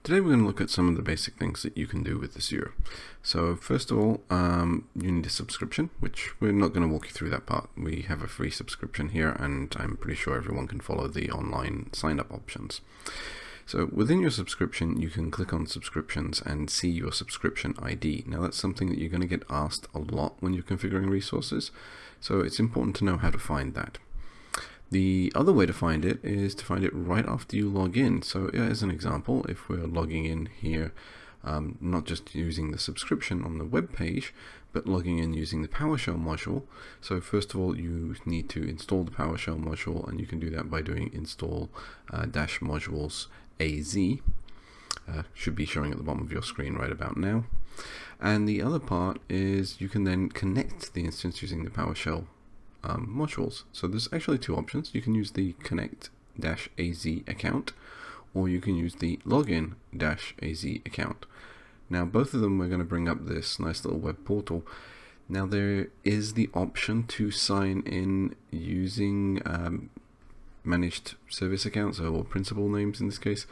Today we're going to look at some of the basic things that you can do with Azure. So first of all, you need a subscription, which we're not going to walk you through that part. We have a free subscription here, and I'm pretty sure everyone can follow the online sign-up options. So within your subscription, you can click on subscriptions and see your subscription ID. Now that's something that you're going to get asked a lot when you're configuring resources, so it's important to know how to find that. The other way to find it is to find it right after you log in. So as an example, if we're logging in here, not just using the subscription on the web page, but logging in using the PowerShell module. So first of all, you need to install the PowerShell module, and you can do that by doing install -modules AZ. Should be showing at the bottom of your screen right about now. And the other part is you can then connect the instance using the PowerShell modules. So there's actually two options. You can use the connect-azaccount, or you can use the login-az-account. Now both of them are going to bring up this nice little web portal. Now there is the option to sign in using managed service accounts, or principal names in this case,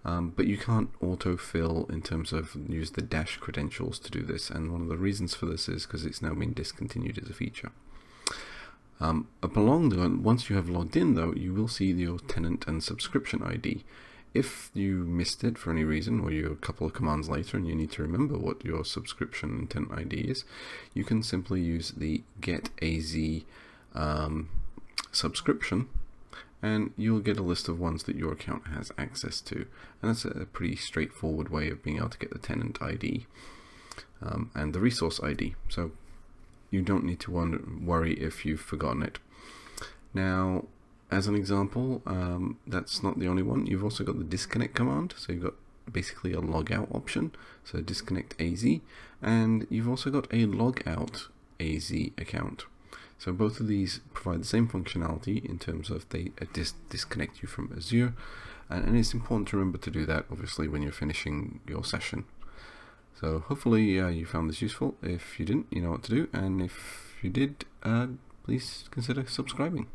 but you can't autofill in terms of use the dash credentials to do this, and one of the reasons for this is because it's now been discontinued as a feature. Once you have logged in though, you will see your tenant and subscription ID. If you missed it for any reason, or you're a couple of commands later and you need to remember what your subscription and tenant ID is, you can simply use the get-az subscription, and you'll get a list of ones that your account has access to. And that's a pretty straightforward way of being able to get the tenant ID and the resource ID. So you don't need to worry if you've forgotten it. Now, as an example, that's not the only one. You've also got the disconnect command. So you've got basically a logout option. So disconnect AZ, and you've also got a logout AZ account. So both of these provide the same functionality in terms of they disconnect you from Azure, and it's important to remember to do that obviously when you're finishing your session. So hopefully you found this useful. If you didn't, you know what to do, and if you did, please consider subscribing.